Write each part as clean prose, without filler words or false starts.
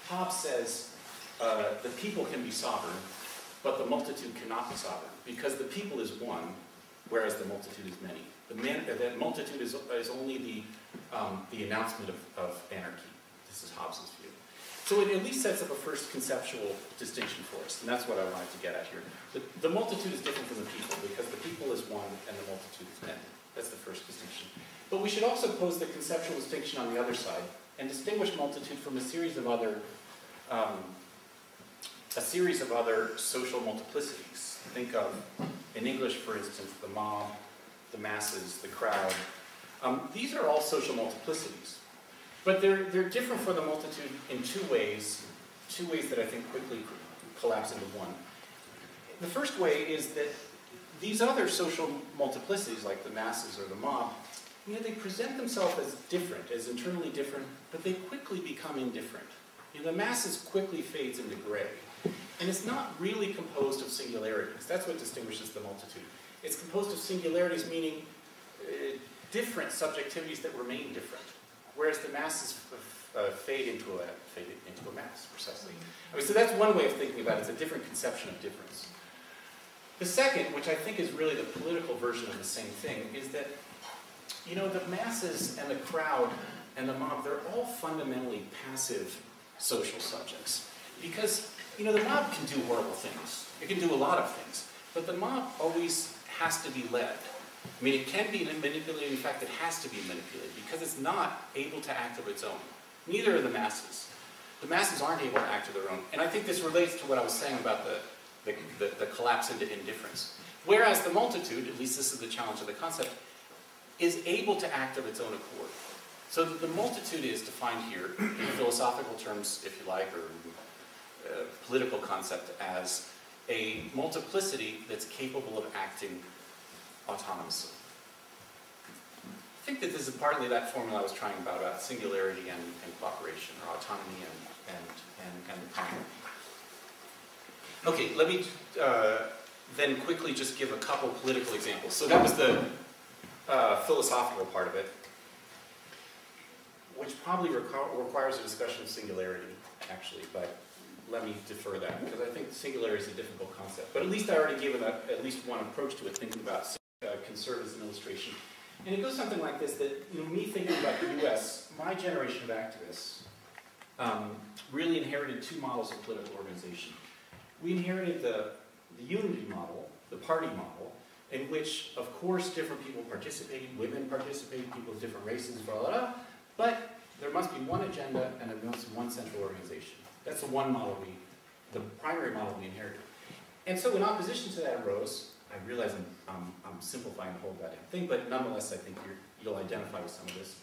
Hobbes says the people can be sovereign, but the multitude cannot be sovereign, because the people is one, whereas the multitude is many. The multitude is only the announcement of anarchy. This is Hobbes's view. So it at least sets up a first conceptual distinction for us, and that's what I wanted to get at here. The multitude is different from the people, because the people is one and the multitude is many. That's the first distinction. But we should also pose the conceptual distinction on the other side, and distinguish multitude from a series of other social multiplicities. Think of, in English, for instance, the mob, the masses, the crowd. These are all social multiplicities. But they're different for the multitude in two ways that I think quickly collapse into one. The first way is that these other social multiplicities, like the masses or the mob, they present themselves as different, as internally different, but they quickly become indifferent. The masses quickly fades into gray. And it's not really composed of singularities. That's what distinguishes the multitude. It's composed of singularities, meaning different subjectivities that remain different. Whereas the masses fade into a mass, precisely. So that's one way of thinking about it. It's a different conception of difference. The second, which I think is really the political version of the same thing, is that the masses and the crowd and the mob, they're all fundamentally passive social subjects. Because, the mob can do horrible things. It can do a lot of things. But the mob always has to be led. It can be manipulated. In fact, it has to be manipulated because it's not able to act of its own. Neither are the masses. The masses aren't able to act of their own. And I think this relates to what I was saying about the collapse into indifference. Whereas the multitude, at least this is the challenge of the concept, is able to act of its own accord. So the multitude is defined here, in philosophical terms, if you like, or political concept, as a multiplicity that's capable of acting autonomously. I think that this is partly that formula I was trying about singularity and cooperation, or autonomy and the common. Okay, let me then quickly just give a couple political examples. So that was the philosophical part of it, which probably requires a discussion of singularity, actually, but let me defer that, because I think singularity is a difficult concept. But at least I already given at least one approach to it, thinking about can serve as an illustration. And it goes something like this, that me thinking about the US, my generation of activists really inherited two models of political organization. We inherited the unity model, the party model, in which, of course, different people participated, women participated, people of different races, blah, blah, blah, but there must be one agenda and there must be one central organization. That's the one model the primary model we inherited. And so in opposition to that arose, I realize I'm simplifying the whole goddamn thing, but nonetheless I think you'll identify with some of this.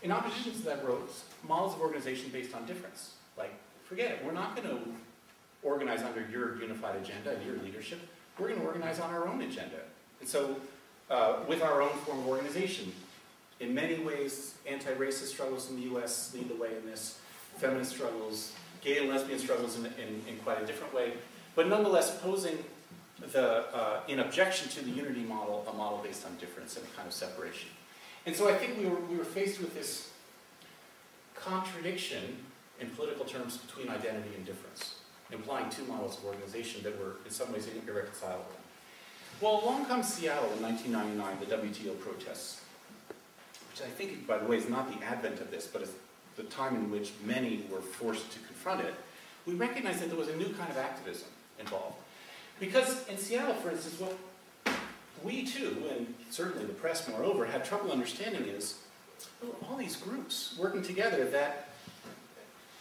In opposition to that arose models of organization based on difference. Like, forget it, we're not going to organize under your unified agenda and your leadership. We're going to organize on our own agenda. And so, with our own form of organization. In many ways, anti-racist struggles in the US lead the way in this. Feminist struggles, gay and lesbian struggles in quite a different way. But nonetheless, posing in objection to the unity model, a model based on difference and a kind of separation. And so I think we were faced with this contradiction in political terms between identity and difference, implying two models of organization that were in some ways irreconcilable. Well, along comes Seattle in 1999, the WTO protests, which I think, by the way, is not the advent of this, but is the time in which many were forced to confront it. We recognized that there was a new kind of activism involved. Because in Seattle, for instance, what we too, and certainly the press moreover, had trouble understanding is all these groups working together that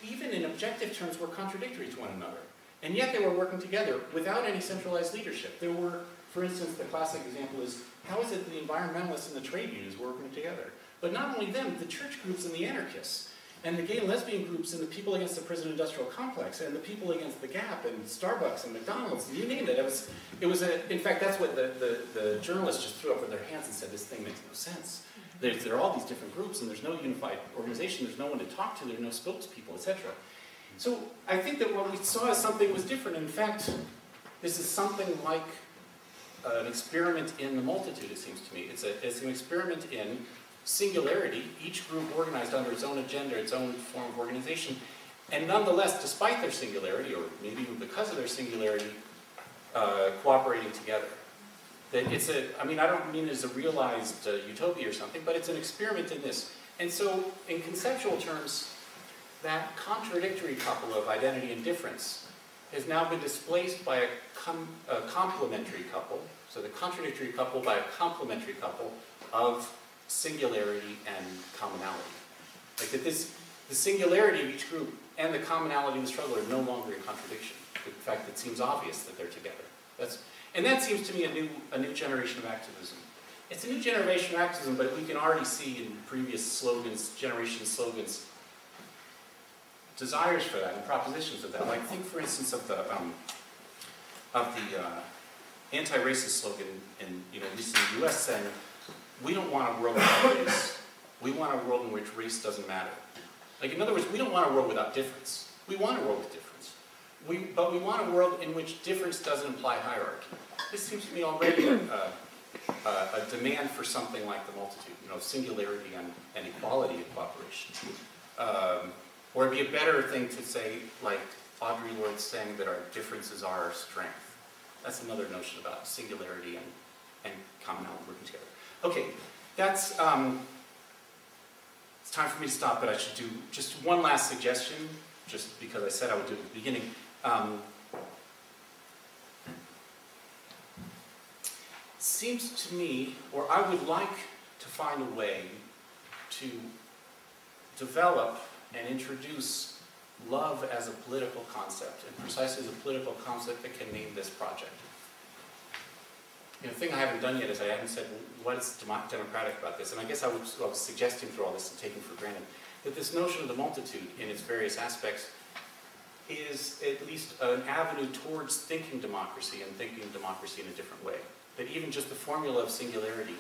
even in objective terms were contradictory to one another. And yet they were working together without any centralized leadership. There were, for instance, the classic example is, how is it that the environmentalists and the trade unions were working together? But not only them, the church groups and the anarchists, and the gay and lesbian groups and the people against the prison industrial complex, and the people against the Gap and Starbucks and McDonald's, and you name it. In fact, that's what the journalists just threw up with their hands and said, this thing makes no sense. There are all these different groups, and there's no unified organization, there's no one to talk to, there are no spokespeople, etc. So I think that what we saw as something was different. In fact, this is something like an experiment in the multitude, it seems to me. It's an experiment in singularity, each group organized under its own agenda, its own form of organization, and nonetheless, despite their singularity, or maybe even because of their singularity, cooperating together. That it's I don't mean it as a realized utopia or something, but it's an experiment in this. And so, in conceptual terms, that contradictory couple of identity and difference has now been displaced by a complementary couple, so the contradictory couple by a complementary couple of singularity and commonality. Like that the singularity of each group and the commonality of the struggle are no longer in contradiction. In fact, it seems obvious that they're together. And that seems to me a new generation of activism. It's a new generation of activism, but we can already see in previous slogans, generation slogans, desires for that and propositions of that. Like think, for instance, of the anti-racist slogan in recent U.S. saying, "We don't want a world without race. We want a world in which race doesn't matter." Like in other words, we don't want a world without difference. We want a world with difference. But we want a world in which difference doesn't imply hierarchy. This seems to me already a demand for something like the multitude, singularity and equality and cooperation. Or it'd be a better thing to say, like Audre Lorde saying that our differences are our strength. That's another notion about singularity and commonality working together. Okay, that's, it's time for me to stop, but I should do just one last suggestion, just because I said I would do it at the beginning. Seems to me, or I would like to find a way to develop and introduce love as a political concept, and precisely as a political concept that can name this project. The thing I haven't done yet is I haven't said, well, what is democratic about this? And I guess I was suggesting through all this and taking for granted that this notion of the multitude in its various aspects is at least an avenue towards thinking democracy and thinking democracy in a different way. That even just the formula of singularity,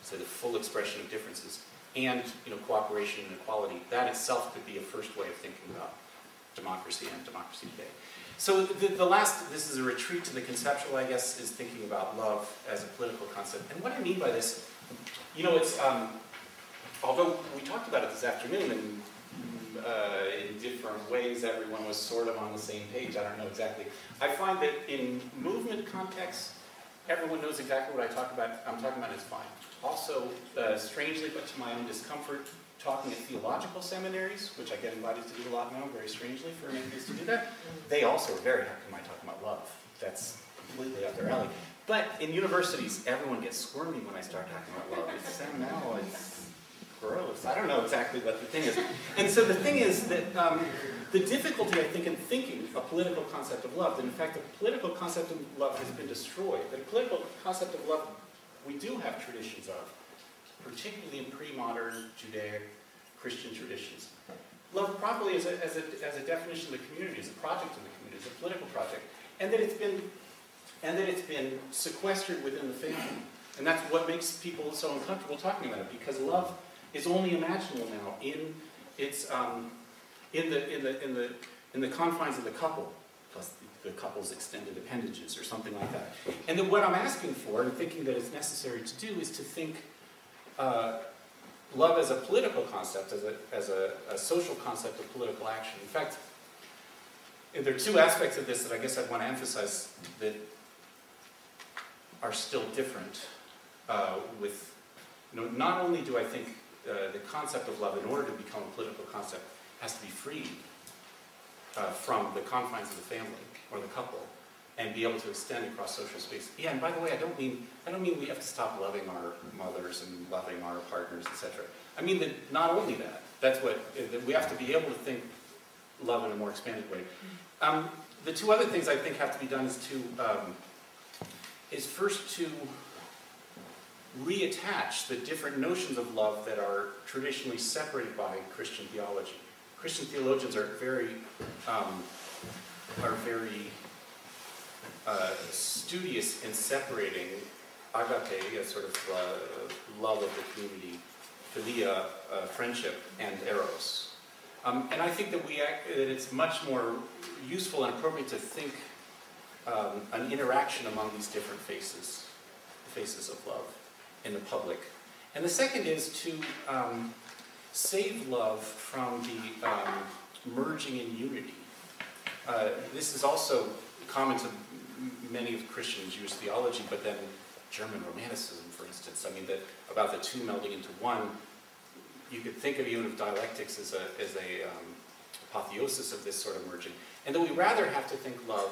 so the full expression of differences, and cooperation and equality, that itself could be a first way of thinking about democracy and democracy today. So the last, this is a retreat to the conceptual, I guess, is thinking about love as a political concept. And what I mean by this, it's, although we talked about it this afternoon and in different ways, everyone was sort of on the same page, I don't know exactly. I find that in movement contexts, everyone knows exactly what I'm talking about is fine. Also, strangely, but to my own discomfort, talking at theological seminaries, which I get invited to do a lot now, very strangely for atheists to do that, they also are very happy when I talk about love. That's completely up their alley. But in universities, everyone gets squirmy when I start talking about love. It's gross. I don't know exactly what the thing is. And so the thing is that the difficulty, I think, in thinking a political concept of love, that in fact the political concept of love has been destroyed. That a political concept of love we do have traditions of, particularly in pre-modern Judaic Christian traditions. Love properly as a definition of the community, as a project of the community, as a political project, and that it's been sequestered within the family. And that's what makes people so uncomfortable talking about it, because love is only imaginable now in its in the confines of the couple, plus the couple's extended appendages or something like that. And then what I'm asking for, and thinking that it's necessary to do, is to think love as a political concept, as a social concept of political action. In fact, there are two aspects of this that I guess I'd want to emphasize that are still different. Not only do I think the concept of love, in order to become a political concept, has to be freed from the confines of the family or the couple, and be able to extend across social space. Yeah, and by the way, I don't mean we have to stop loving our mothers and loving our partners, etc. I mean that not only that. That's what that we have to be able to think love in a more expanded way. The two other things I think have to be done is first to reattach the different notions of love that are traditionally separated by Christian theology. Christian theologians are very studious in separating agape, a sort of love of the community, philia, friendship, and eros. And I think that it's much more useful and appropriate to think an interaction among these different faces of love in the public. And the second is to save love from merging in unity. This is also common to many of Christian and Jewish theology, but then German Romanticism, for instance. I mean, about the two melding into one. You could think of even of dialectics as a apotheosis of this sort of merging. And that we rather have to think love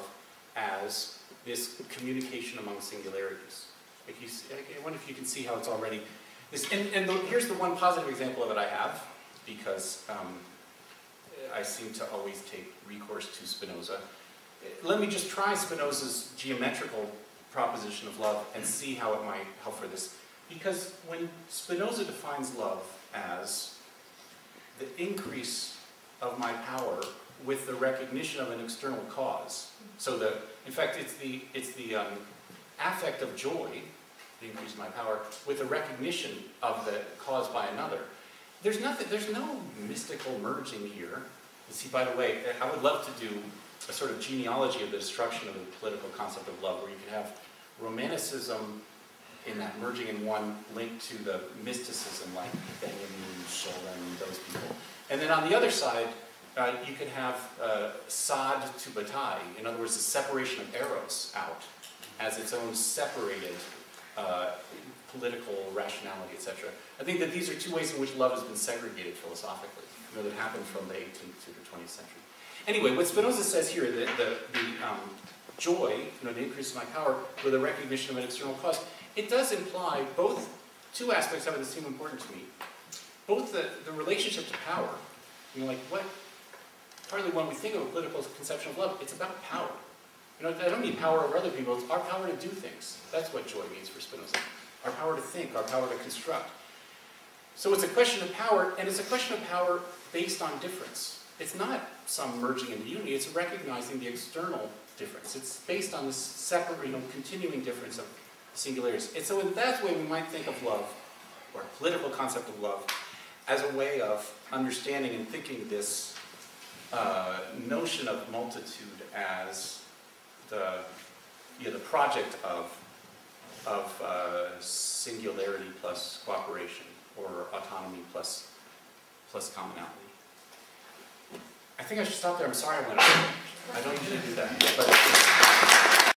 as this communication among singularities. Like I wonder if you can see how it's already this. Here's the one positive example of it I have, because I seem to always take recourse to Spinoza. Let me just try Spinoza's geometrical proposition of love and see how it might help for this. Because when Spinoza defines love as the increase of my power with the recognition of an external cause, so in fact, it's the affect of joy, the increase of my power, with the recognition of the cause by another. There's no mystical merging here. You see, by the way, I would love to do a sort of genealogy of the destruction of the political concept of love, where you could have Romanticism in that merging in one linked to the mysticism, like Benjamin, Scholem, those people. And then on the other side, you could have Sad to Bataille, in other words, the separation of Eros out as its own separated political rationality, etc. I think that these are two ways in which love has been segregated philosophically, that happened from the 18th to the 20th century. Anyway, what Spinoza says here, the joy, the increase of my power, with a recognition of an external cause, it does imply both two aspects of it that seem important to me. Both the relationship to power, partly when we think of a political conception of love, it's about power. I don't mean power over other people, it's our power to do things. That's what joy means for Spinoza. Our power to think, our power to construct. So it's a question of power, and it's a question of power based on difference. It's not some merging into unity, it's recognizing the external difference. It's based on this separate, continuing difference of singularities. And so in that way, we might think of love, or a political concept of love, as a way of understanding and thinking this notion of multitude as the project of singularity plus cooperation, or autonomy plus commonality. I think I should stop there. I'm sorry I went over. I don't usually do that. But